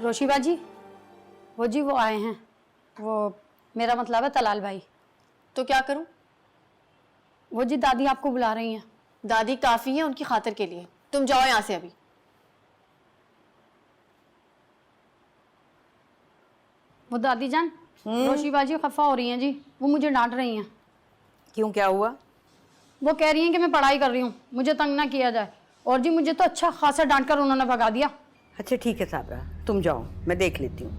रोशीबा जी, वो आए हैं। वो मेरा मतलब है तलाल भाई। तो क्या करूं? वो जी दादी आपको बुला रही हैं। दादी काफी है उनकी खातिर के लिए, तुम जाओ यहां से अभी। वो दादी जान, रोशीबा जी खफा हो रही हैं जी, वो मुझे डांट रही हैं। क्यों, क्या हुआ? वो कह रही हैं कि मैं पढ़ाई कर रही हूँ, मुझे तंग ना किया जाए। और जी मुझे तो अच्छा खासा डांट कर उन्होंने भगा दिया। अच्छा ठीक है साबरा, तुम जाओ, मैं देख लेती हूँ।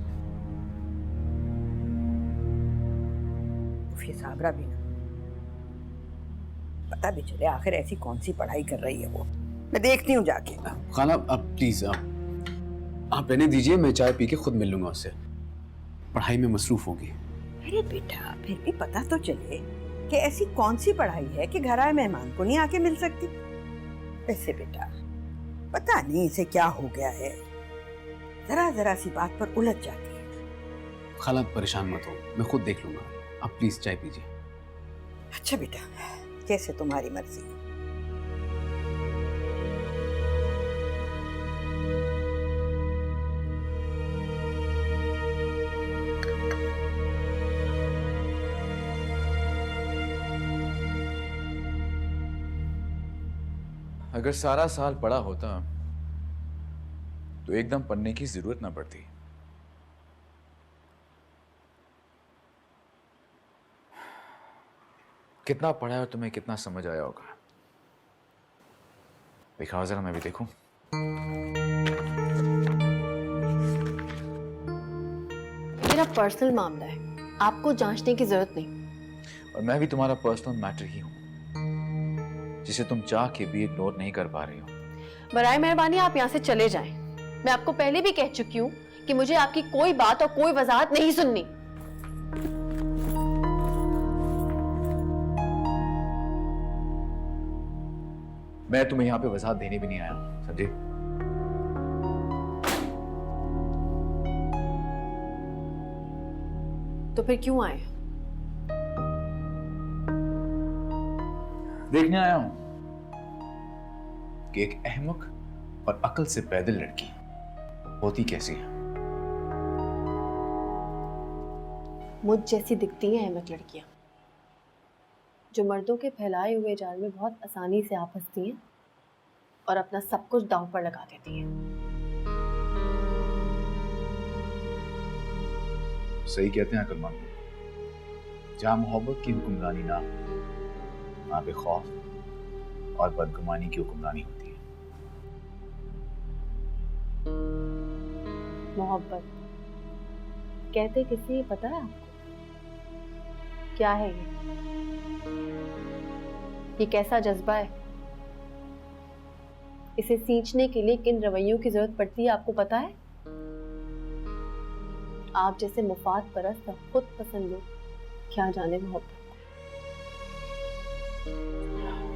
फिर साबरा भी ना, पता भी चले आखिर ऐसी कौन सी पढ़ाई कर रही है वो। मैं देखती हूँ जाके। खाला अब प्लीज आप रहने दीजिए, मैं चाय पी के खुद मिल लूंगा उससे। पढ़ाई में मसरूफ होगी। अरे बेटा, फिर भी पता तो चले कि ऐसी कौन सी पढ़ाई है कि घर आए मेहमान को नहीं आके मिल सकती। वैसे बेटा, पता नहीं इसे क्या हो गया है, जरा जरा सी बात पर उलझ जाती है। खाला परेशान मत हो, मैं खुद देख लूंगा। आप प्लीज चाय पीजिए। अच्छा बेटा, जैसे तुम्हारी मर्जी। अगर सारा साल पढ़ा होता तो एकदम पढ़ने की जरूरत ना पड़ती। कितना पढ़ा है और तुम्हें कितना समझ आया होगा, दिखाओ जरा, मैं भी देखूं। मेरा पर्सनल मामला है, आपको जांचने की जरूरत नहीं। और मैं भी तुम्हारा पर्सनल मैटर ही हूं, जिसे तुम चाह के भी इग्नोर नहीं कर पा रही हो। बराए मेहरबानी आप यहाँ से चले जाएं। मैं आपको पहले भी कह चुकी हूँ कि मुझे आपकी कोई बात और कोई वजाहत नहीं सुननी। मैं तुम्हें यहाँ पे वजाहत देने भी नहीं आया हूं, समझे? तो फिर क्यों आए? देखने आया हूं कि एक अहमक और अकल से पैदल लड़की होती कैसी है। मुझ जैसी दिखती हैं अहमक लड़कियां, जो मर्दों के फैलाए हुए जाल में बहुत आसानी से आ फंसती हैं और अपना सब कुछ दांव पर लगा देती हैं। सही कहते हैं अकलमंद, जहां मोहब्बत की हुक्मरानी ना हो, वहां पे खौफ और बदगुमानी की हुक्मरानी होती है। मोहब्बत कहते किसी पता है आपको क्या है ये कैसा जज्बा है? इसे सींचने के लिए किन रवैयों की जरूरत पड़ती है आपको पता है? आप जैसे मुफाद परस्त और खुद पसंद लोग क्या जाने मोहब्बत।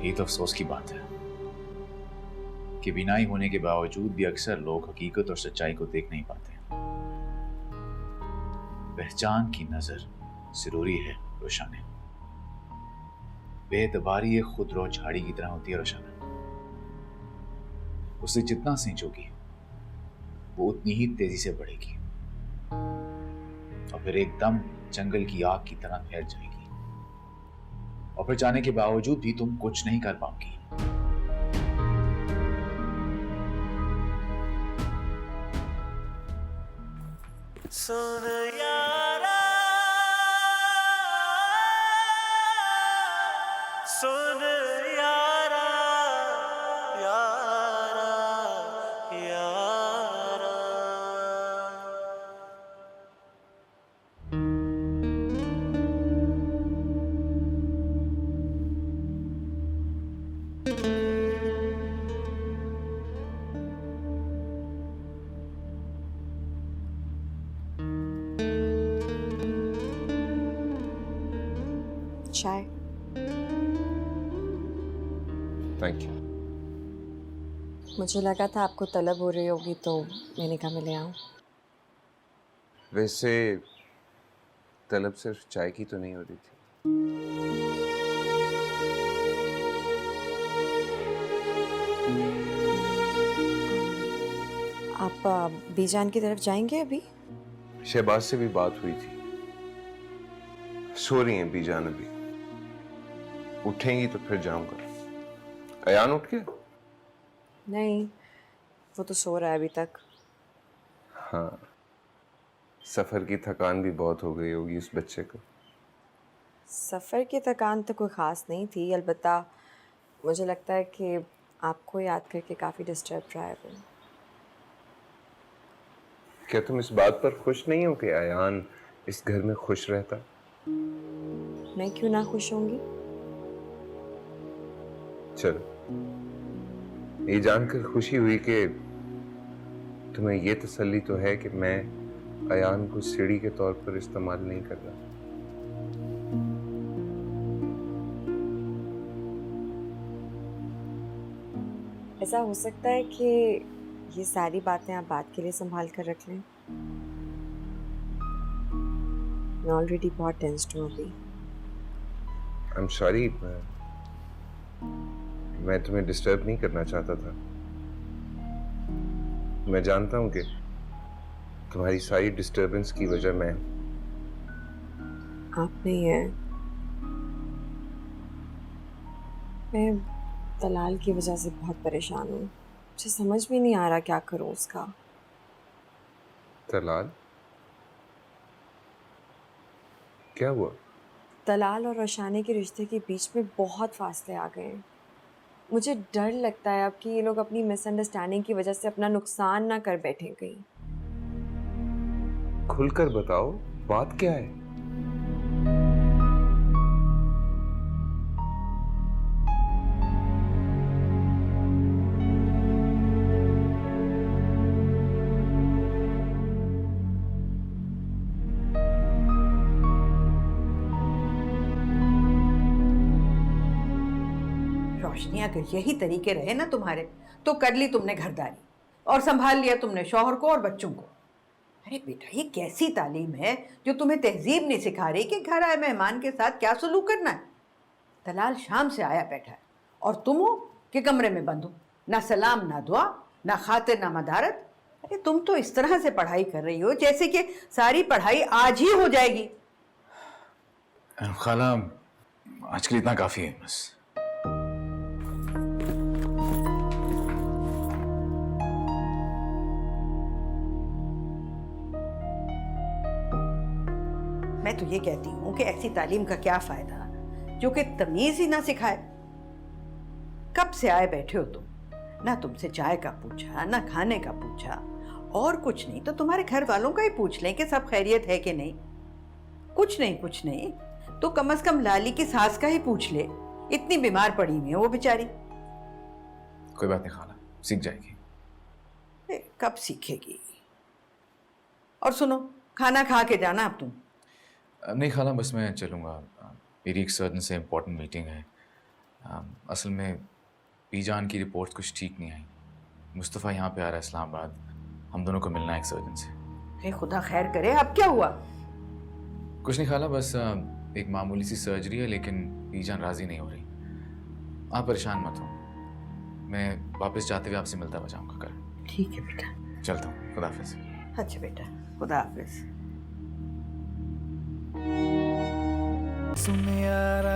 ये तो अफसोस की बात है कि बिनाई होने के बावजूद भी अक्सर लोग हकीकत और सच्चाई को देख नहीं पाते। पहचान की नजर जरूरी है रोशाने, बेतबारी एक खुदरो झाड़ी की तरह होती है रोशाना। उसे जितना सींचोगी वो उतनी ही तेजी से बढ़ेगी और फिर एकदम जंगल की आग की तरह फैल जाएगी, और फिर जाने के बावजूद भी तुम कुछ नहीं कर पाओगी। सुन यारा, सुन यारा, यारा, यारा। चाय। Thank you. मुझे लगा था आपको तलब हो रही होगी तो मैंने कहा मैं ले आऊं। वैसे तलब सिर्फ चाय की तो नहीं हो रही थी। आप बीजान की तरफ जाएंगे अभी? शहबाज से भी बात हुई थी, सो रही हैं बीजान अभी, उठेंगी तो फिर जाऊंगा। अयान उठ गया? नहीं, वो तो सो रहा है अभी तक। हाँ, सफर की थकान भी बहुत हो गई होगी उस बच्चे को। सफ़र की थकान तो कोई ख़ास नहीं थी, अलबत्ता मुझे लगता है कि आपको याद करके काफ़ी डिस्टर्ब रहा है वो। क्या तुम इस बात पर खुश नहीं हो कि अयान इस घर में खुश रहता? मैं क्यों ना खुश होंगी? चलो, ये जानकर खुशी हुई कि तुम्हें ये तसल्ली तो है कि मैं अयान को सीढ़ी के तौर पर इस्तेमाल नहीं कर रहा। ऐसा हो सकता है कि ये सारी बातें आप बात के लिए संभाल कर रख लें। मैं ऑलरेडी बहुत टेंस्ड हूँ अभी। आई एम सॉरी, मैं तुम्हें डिस्टर्ब नहीं करना चाहता था। मैं जानता हूँ कि तुम्हारी सारी डिस्टर्बेंस की वजह मैं हूँ। आप नहीं हैं। मैं तलाल की वजह से बहुत परेशान हूँ। मुझे समझ में नहीं आ रहा क्या करूँ उसका। तलाल? क्या हुआ? तलाल और रोशानी के रिश्ते के बीच में बहुत फासले आ गए हैं। मुझे डर लगता है अब कि ये लोग अपनी मिसअंडरस्टैंडिंग की वजह से अपना नुकसान ना कर बैठे कहीं। खुलकर बताओ, बात क्या है? रोशनी, अगर यही तरीके रहे ना तुम्हारे, तो कर ली तुमने घरदारी और संभाल लिया तुमने शौहर को और बच्चों को। अरे बेटा, ये कैसी तालीम है जो तुम्हें तहजीब नहीं सिखा रही कि घर आए मेहमान के साथ क्या सलूक करना है। तलाल शाम से आया बैठा है और तुम हो कि कमरे में बंद हो, ना सलाम ना दुआ ना खातिर ना मदारत। अरे तुम तो इस तरह से पढ़ाई कर रही हो जैसे कि सारी पढ़ाई आज ही हो जाएगी। खाला, आज के लिए इतना काफ़ी है बस। मैं तो ये कहती हूँ कि ऐसी तालीम का क्या फायदा जो कि तमीज ही ना सिखाए। कब से आए बैठे हो तुम, ना तुमसे चाय का पूछा ना खाने का पूछा, और कुछ नहीं तो तुम्हारे घर वालों का ही पूछ लें कि सब खैरियत है कि नहीं। कुछ नहीं तो कम से कम लाली की सास का ही पूछ ले, इतनी बीमार पड़ी हुई है वो बेचारी। कोई बात नहीं खाला, सीख जाएगी। कब सीखेगी? और सुनो, खाना खा के जाना अब तुम। नहीं खाला, बस मैं चलूँगा। मेरी एक सर्जन से इम्पोर्टेंट मीटिंग है। असल में बीजान की रिपोर्ट कुछ ठीक नहीं आई। मुस्तफ़ा यहाँ पे आ रहा है इस्लामाबाद, हम दोनों को मिलना है एक सर्जन से। अरे खुदा खैर करे, अब क्या हुआ? कुछ नहीं खाला, बस एक मामूली सी सर्जरी है, लेकिन बीजान राज़ी नहीं हो रही। आप परेशान मत हो, मैं वापस जाते हुए आपसे मिलता हुआ जाऊँगा कल। ठीक है बेटा, चलता हूँ, खुदा हाफिज़। अच्छा बेटा, खुदा हाफिज़। सुन यारा